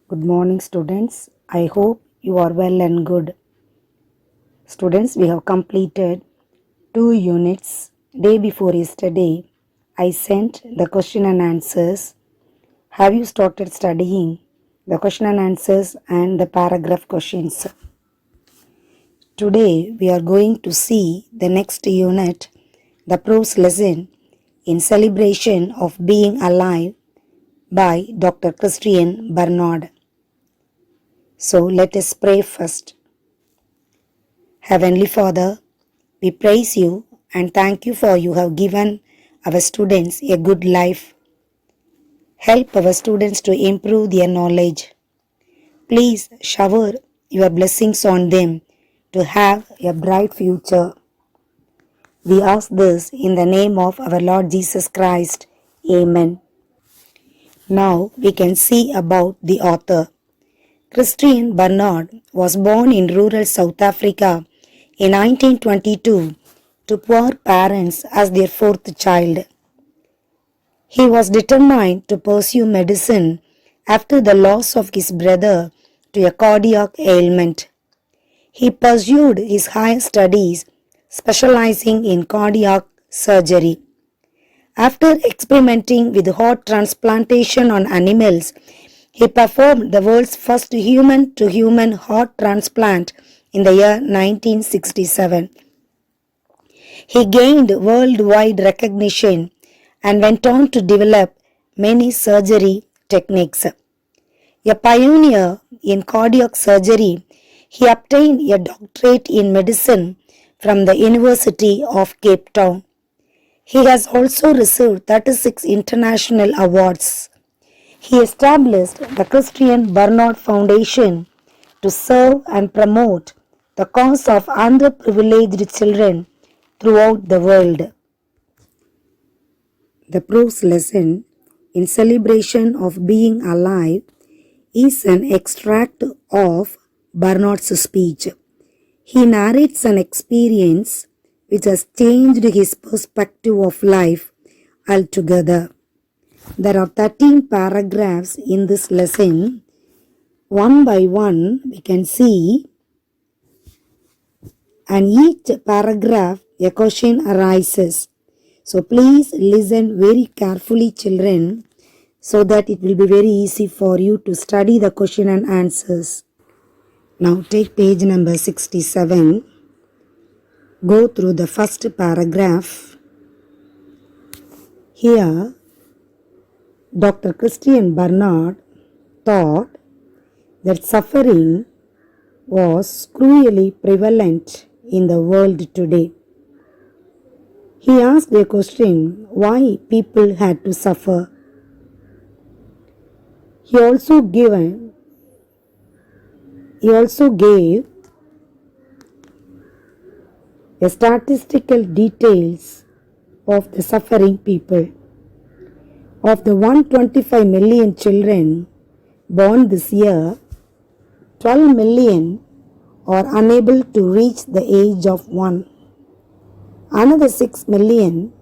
Good morning, students. I hope you are well and good. Students, we have completed 2 units. Day before yesterday, I sent the question and answers. Have you started studying the question and answers and the paragraph questions? Today, we are going to see the next unit, the prose lesson in celebration of being alive by Dr. Christian Barnard. So let us pray first. Heavenly Father, we praise you and thank you for you have given our students a good life. Help our students to improve their knowledge. Please shower your blessings on them to have a bright future. We ask this in the name of our Lord Jesus Christ. Amen. Now we can see about the author. Christian Barnard was born in rural South Africa in 1922 to poor parents as their fourth child. He was determined to pursue medicine after the loss of his brother to a cardiac ailment. He pursued his higher studies, specializing in cardiac surgery. After experimenting with heart transplantation on animals, he performed the world's first human-to-human heart transplant in the year 1967. He gained worldwide recognition and went on to develop many surgery techniques. A pioneer in cardiac surgery, he obtained a doctorate in medicine from the University of Cape Town. He has also received 36 international awards. He established the Christian Barnard Foundation to serve and promote the cause of underprivileged children throughout the world. The prose lesson in celebration of being alive is an extract of Barnard's speech. He narrates an experience which has changed his perspective of life altogether. There are 13 paragraphs in this lesson. One by one we can see, and each paragraph a question arises. So please listen very carefully, children, so that it will be very easy for you to study the question and answers. Now take page number 67. Go through the first paragraph. Here, Dr. Christian Barnard thought that suffering was cruelly prevalent in the world today. He asked a question why people had to suffer. He also gave the statistical details of the suffering people. Of the 125 million children born this year, 12 million are unable to reach the age of 1. Another 6 million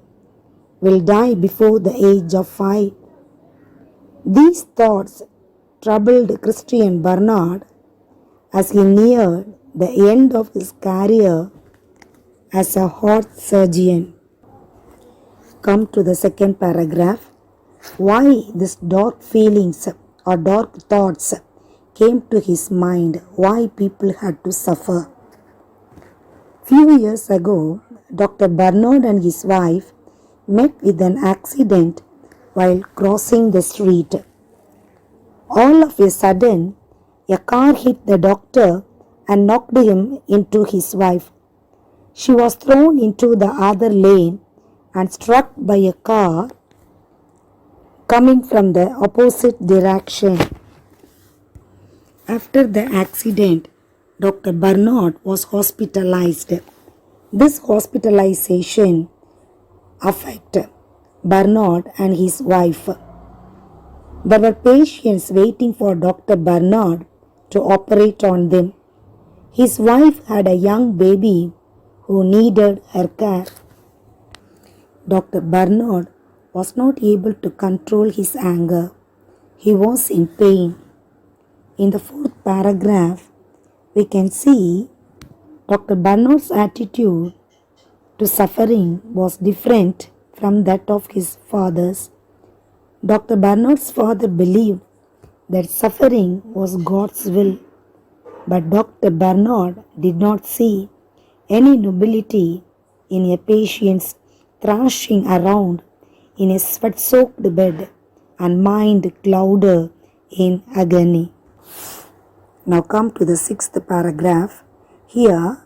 will die before the age of 5. These thoughts troubled Christian Barnard as he neared the end of his career as a heart surgeon. Come to the second paragraph. Why these dark feelings or dark thoughts came to his mind, why people had to suffer. Few years ago, Dr. Barnard and his wife met with an accident while crossing the street. All of a sudden, a car hit the doctor and knocked him into his wife. She was thrown into the other lane and struck by a car coming from the opposite direction. After the accident, Dr. Barnard was hospitalized. This hospitalization affected Barnard and his wife. There were patients waiting for Dr. Barnard to operate on them. His wife had a young baby who needed her care. Dr. Barnard was not able to control his anger. He was in pain. In the fourth paragraph, we can see Dr. Barnard's attitude to suffering was different from that of his father's. Dr. Barnard's father believed that suffering was God's will, but Dr. Barnard did not see any nobility in a patient thrashing around in a sweat-soaked bed and mind clouded in agony. Now come to the sixth paragraph. Here,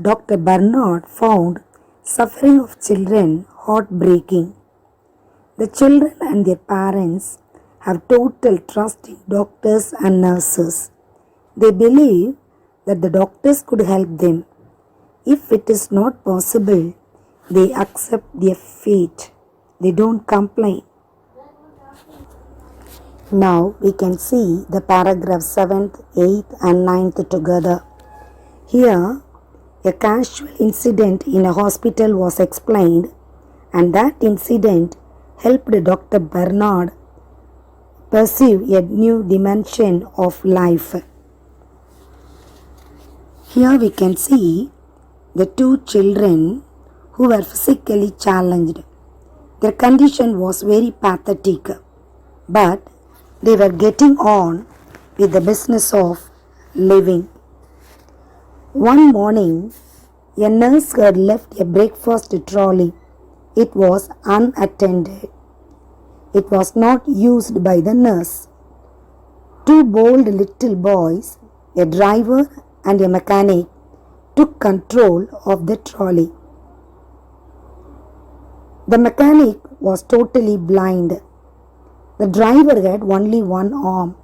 Dr. Barnard found suffering of children heartbreaking. The children and their parents have total trust in doctors and nurses. They believe that the doctors could help them. If it is not possible, they accept their fate. They don't complain. Now we can see the paragraph 7th, 8th and 9th together. Here, a casual incident in a hospital was explained, and that incident helped Dr. Barnard perceive a new dimension of life. Here we can see the two children who were physically challenged. Their condition was very pathetic, but they were getting on with the business of living. One morning, a nurse had left a breakfast trolley. It was unattended. It was not used by the nurse. Two bold little boys, a driver and a mechanic, took control of the trolley. The mechanic was totally blind. The driver had only one arm.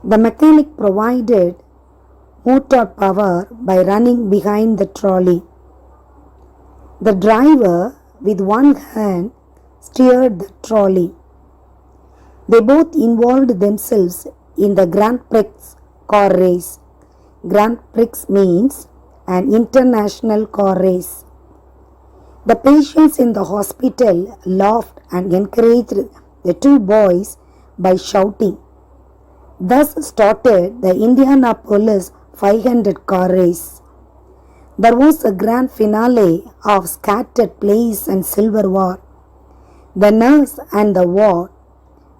The mechanic provided motor power by running behind the trolley. The driver, with one hand, steered the trolley. They both involved themselves in the Grand Prix car race. Grand Prix means an international car race. The patients in the hospital laughed and encouraged the two boys by shouting. Thus started the Indianapolis 500 car race. There was a grand finale of scattered plays and silverware. The nurse and the ward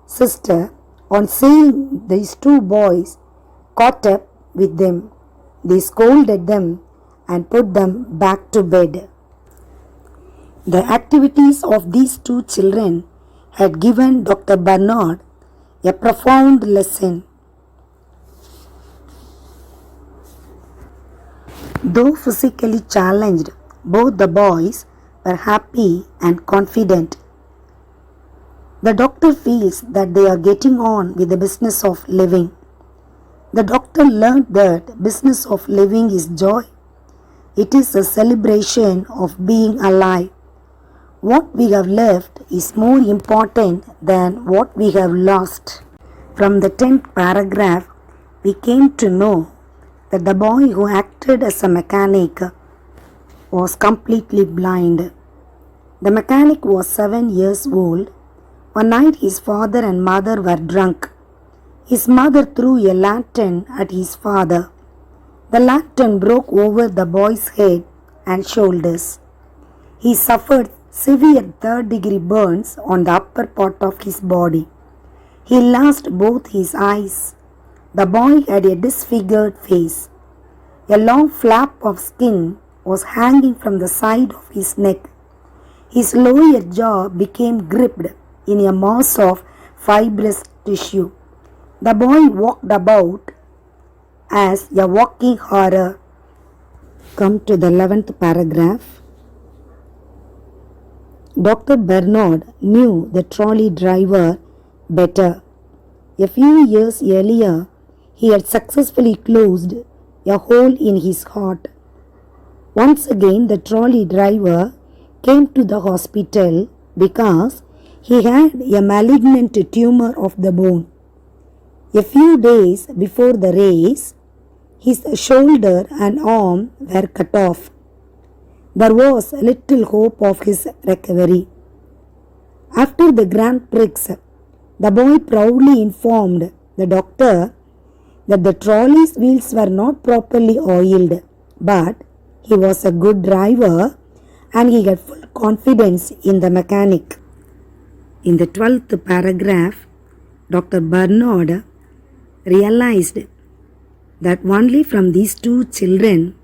sister, on seeing these two boys, caught up with them. They scolded them and put them back to bed. The activities of these two children had given Dr. Barnard a profound lesson. Though physically challenged, both the boys were happy and confident. The doctor feels that they are getting on with the business of living. The doctor learned that business of living is joy. It is a celebration of being alive. What we have left is more important than what we have lost. From the 10th paragraph, we came to know that the boy who acted as a mechanic was completely blind. The mechanic was 7 years old. One night his father and mother were drunk. His mother threw a lantern at his father. The lantern broke over the boy's head and shoulders. He suffered severe third-degree burns on the upper part of his body. He lost both his eyes. The boy had a disfigured face. A long flap of skin was hanging from the side of his neck. His lower jaw became gripped in a mass of fibrous tissue. The boy walked about as a walking horror. Come to the 11th paragraph. Dr. Barnard knew the trolley driver better. A few years earlier, he had successfully closed a hole in his heart. Once again, the trolley driver came to the hospital because he had a malignant tumor of the bone. A few days before the race, his shoulder and arm were cut off. There was little hope of his recovery. After the Grand Prix, the boy proudly informed the doctor that the trolley's wheels were not properly oiled, but he was a good driver and he had full confidence in the mechanic. In the 12th paragraph, Dr. Bernard realized that only from these two children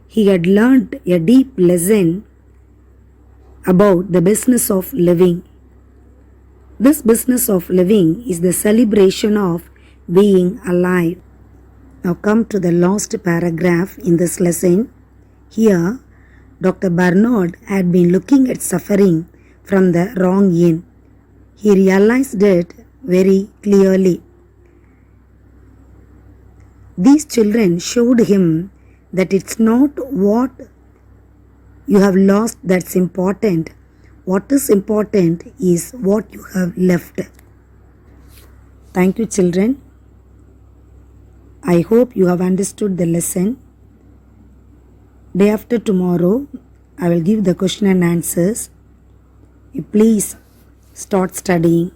he had learned a deep lesson about the business of living. This business of living is the celebration of being alive. Now come to the last paragraph in this lesson. Here, Dr. Bernard had been looking at suffering from the wrong end. He realized it very clearly. These children showed him that it's not what you have lost that's important. What is important is what you have left. Thank you, children. I hope you have understood the lesson. Day after tomorrow, I will give the question and answers. You please start studying.